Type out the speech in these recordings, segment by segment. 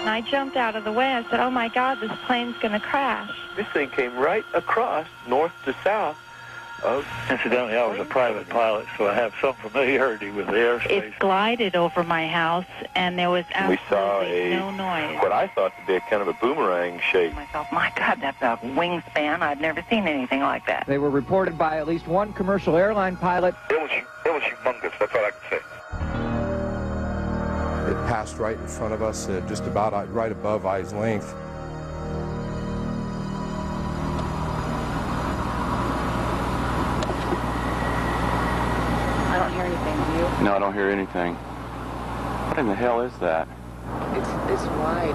And I jumped out of the way. I said, oh, my God, this plane's going to crash. This thing came right across, north to south. Incidentally, I was a private pilot, so I have some familiarity with the airspace. It glided over my house, and there was absolutely no noise. What I thought to be a kind of a boomerang shape. Myself, my God, that's a wingspan. I've never seen anything like that. They were reported by at least one commercial airline pilot. It was humongous, that's all I can say. It passed right in front of us, just about right above eye's length. I don't hear anything, do you? No, I don't hear anything. What in the hell is that? It's wide.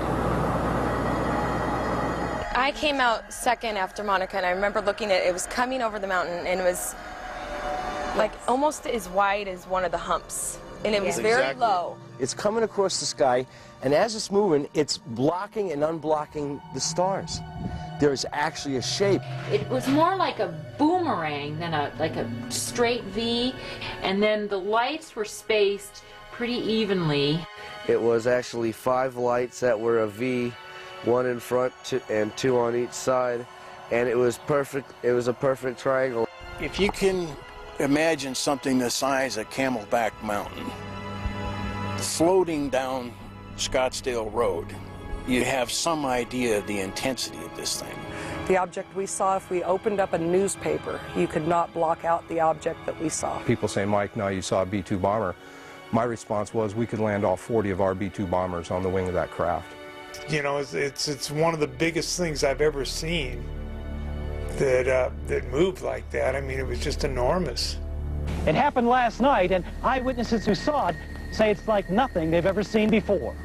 I came out second after Monica, and I remember looking at it. It was coming over the mountain, and it was like almost as wide as one of the humps. And it was very low. It's coming across the sky, and as it's moving, it's blocking and unblocking the stars. There's actually a shape. It was more like a boomerang than like a straight V, and then the lights were spaced pretty evenly. It was actually 5 lights that were a V, 1 in front and 2 on each side, and it was perfect. It was a perfect triangle. If you can imagine something the size of Camelback Mountain floating down Scottsdale Road, you have some idea of the intensity of this thing. The object we saw, if we opened up a newspaper, you could not block out the object that we saw. People say, Mike, now you saw a B-2 bomber. My response was, we could land all 40 of our B-2 bombers on the wing of that craft. You know, it's one of the biggest things I've ever seen that moved like that. I mean, it was just enormous. It happened last night, and eyewitnesses who saw it say it's like nothing they've ever seen before.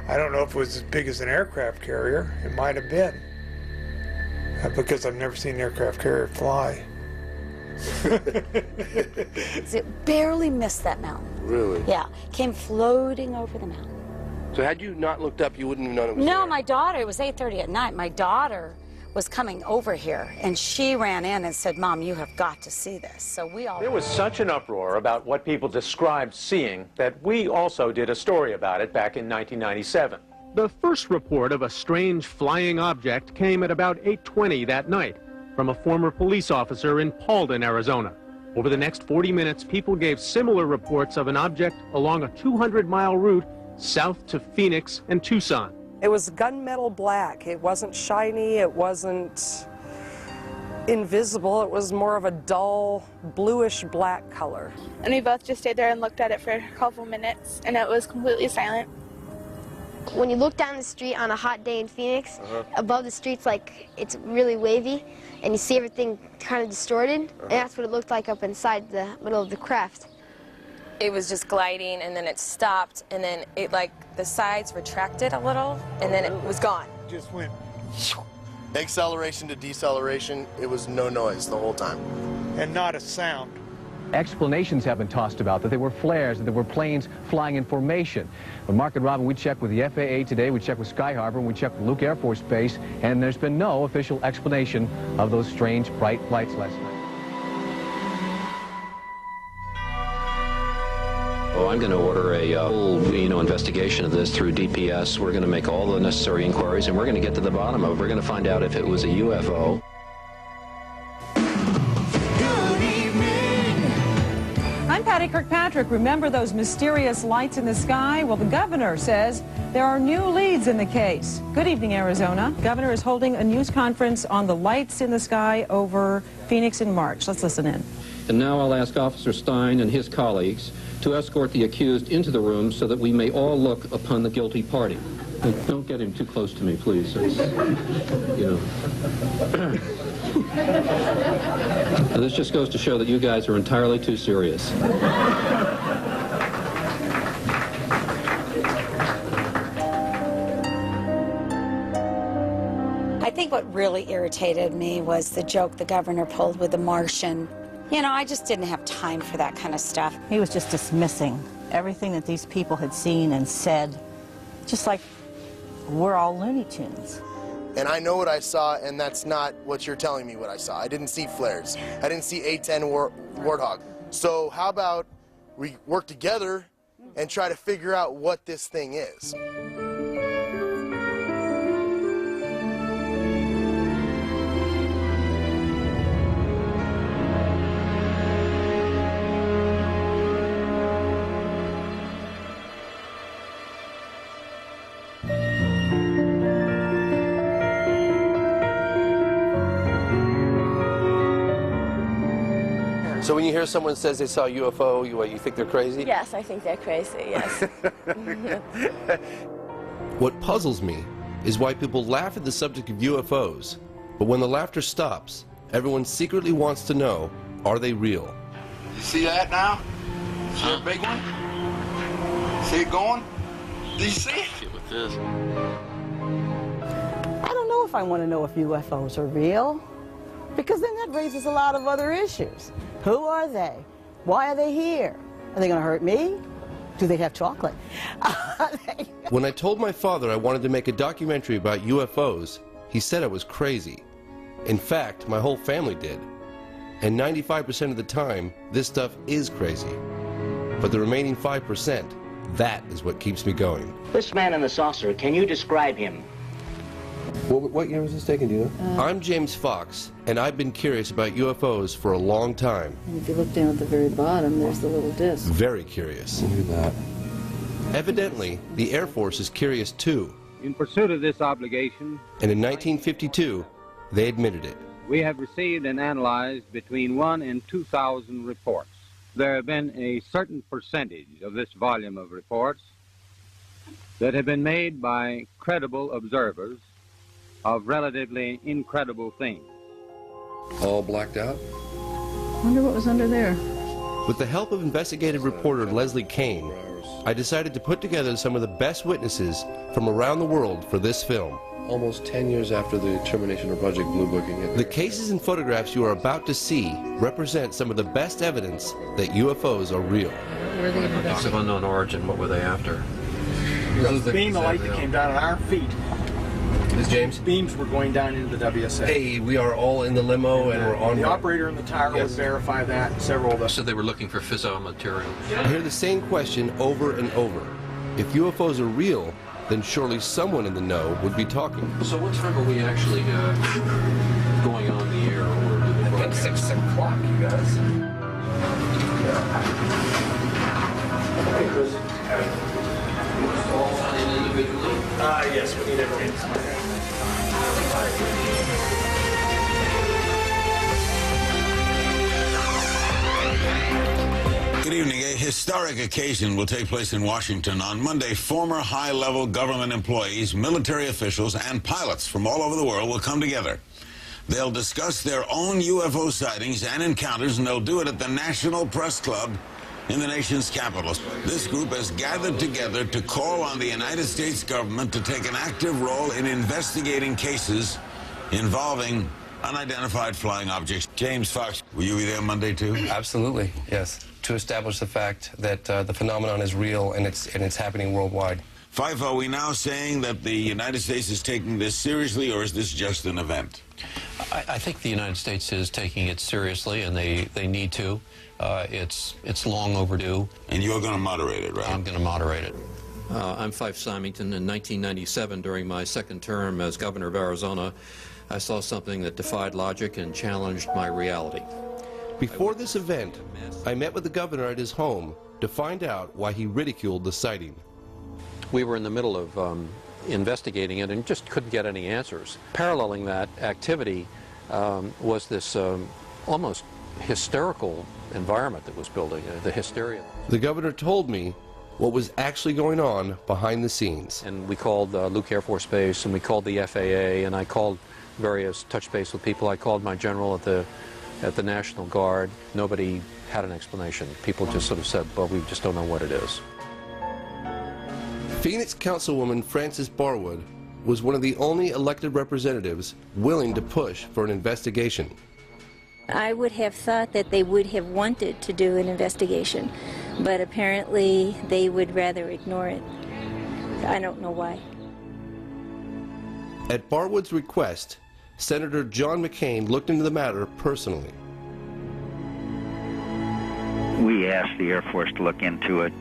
I don't know if it was as big as an aircraft carrier. It might have been. Because I've never seen an aircraft carrier fly. It barely missed that mountain. Really? Yeah, came floating over the mountain. So had you not looked up, you wouldn't have known it was No, there? my daughter, it was 8:30 at night. My daughter was coming over here, and she ran in and said, Mom, you have got to see this. So we all... There was such an uproar about what people described seeing that we also did a story about it back in 1997. The first report of a strange flying object came at about 8:20 that night from a former police officer in Paulden, Arizona. Over the next 40 minutes, people gave similar reports of an object along a 200-mile route south to Phoenix and Tucson. It was gunmetal black. It wasn't shiny. It wasn't invisible. It was more of a dull bluish black color. And we both just stayed there and looked at it for a couple minutes, and it was completely silent. When you look down the street on a hot day in Phoenix, above the street's like it's really wavy, and you see everything kind of distorted, and that's what it looked like up inside the middle of the craft. It was just gliding, and then it stopped, and then it, like, the sides retracted a little, and then it was gone. Just went. Acceleration to deceleration, it was no noise the whole time. And not a sound. Explanations have been tossed about that there were flares, that there were planes flying in formation. But Mark and Robin, we checked with the FAA today, we checked with Sky Harbor, and we checked with Luke Air Force Base, and there's been no official explanation of those strange bright lights last night. Oh, I'm going to order a whole, investigation of this through DPS. We're going to make all the necessary inquiries, and we're going to get to the bottom of it. We're going to find out if it was a UFO. I'm Patty Kirkpatrick. Remember those mysterious lights in the sky? Well, the governor says there are new leads in the case. Good evening, Arizona. The governor is holding a news conference on the lights in the sky over Phoenix in March. Let's listen in. And now I'll ask Officer Stein and his colleagues to escort the accused into the room so that we may all look upon the guilty party. Don't get him too close to me, please. It's, Now, this just goes to show that you guys are entirely too serious. I think what really irritated me was the joke the governor pulled with the Martian. I just didn't have time for that kind of stuff. He was just dismissing everything that these people had seen and said, just like we're all Looney Tunes. And I know what I saw, and that's not what you're telling me what I saw. I didn't see flares. I didn't see A-10 Warthog. So how about we work together and try to figure out what this thing is? So when you hear someone says they saw a UFO, you think they're crazy? Yes, I think they're crazy, yes. What puzzles me is why people laugh at the subject of UFOs, but when the laughter stops, everyone secretly wants to know, are they real? You see that now? See a big one? See it going? Do you see it? With this. I don't know if I want to know if UFOs are real, because then that raises a lot of other issues. Who are they? Why are they here? Are they going to hurt me? Do they have chocolate? When I told my father I wanted to make a documentary about UFOs, he said I was crazy. In fact, my whole family did. And 95% of the time, this stuff is crazy. But the remaining 5%, that is what keeps me going. This man in the saucer, can you describe him? What year was this taken, do you know? I'm James Fox, and I've been curious about UFOs for a long time. And if you look down at the very bottom, there's the little disc. Very curious. Look at that. Evidently, the Air Force is curious too. In pursuit of this obligation, And in 1952, they admitted it. we have received and analyzed between 1,000 and 2,000 reports. There have been a certain percentage of this volume of reports that have been made by credible observers of relatively incredible things. All blacked out? Wonder what was under there. With the help of investigative reporter Leslie Kane, I decided to put together some of the best witnesses from around the world for this film. Almost 10 years after the termination of Project Blue Book. The cases and photographs you are about to see represent some of the best evidence that UFOs are real. Dogs of unknown origin, what were they after? The beam of light that came down at our feet. This James? Beams were going down into the WSA. Hey, we are all in the limo and we're on. The operator in the tower would verify that, and several of us. So they were looking for fissile material. I hear the same question over and over. If UFOs are real, then surely someone in the know would be talking. So what time are we actually going on the air? Or I think 6 o'clock, you guys. Hey, Chris. All signed individually? Yes, we need everything signed. Good evening. A historic occasion will take place in Washington on Monday. Former high-level government employees, military officials, and pilots from all over the world will come together. They'll discuss their own UFO sightings and encounters, and they'll do it at the National Press Club in the nation's capital. This group has gathered together to call on the United States government to take an active role in investigating cases involving unidentified flying objects. James Fox, will you be there Monday too? Absolutely, yes. To establish the fact that the phenomenon is real and it's happening worldwide. Fife, are we now saying that the United States is taking this seriously, or is this just an event? I think the United States is taking it seriously, and they need to. It's long overdue. And you're going to moderate it, right? I'm going to moderate it. I'm Fife Symington. In 1997, during my second term as governor of Arizona, I saw something that defied logic and challenged my reality. Before this event, I met with the governor at his home to find out why he ridiculed the sighting. We were in the middle of investigating it and just couldn't get any answers. Paralleling that activity was this almost hysterical environment that was building, the hysteria. The governor told me what was actually going on behind the scenes. And we called Luke Air Force Base, and we called the FAA, and I called various touch base with people. I called my general at the National Guard. Nobody had an explanation. People just sort of said, well, we just don't know what it is. Phoenix Councilwoman Frances Barwood was one of the only elected representatives willing to push for an investigation. I would have thought that they would have wanted to do an investigation, but apparently they would rather ignore it. I don't know why. At Barwood's request, Senator John McCain looked into the matter personally. We asked the Air Force to look into it,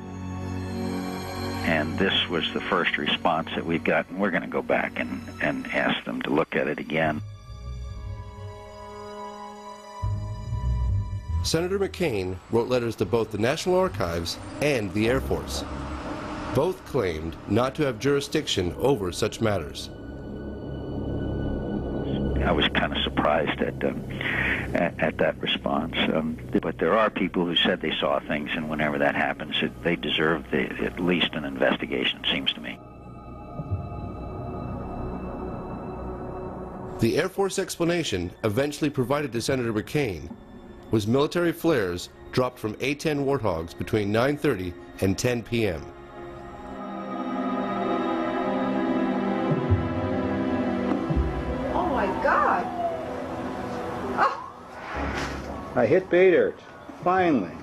and this was the first response that we've gotten. We're going to go back and ask them to look at it again. Senator McCain wrote letters to both the National Archives and the Air Force. Both claimed not to have jurisdiction over such matters. I was kind of surprised at that response. But there are people who said they saw things, and whenever that happens, they deserve at least an investigation, it seems to me. The Air Force explanation eventually provided to Senator McCain was military flares dropped from A-10 Warthogs between 9:30 and 10 p.m. Oh my God! I hit pay dirt, finally.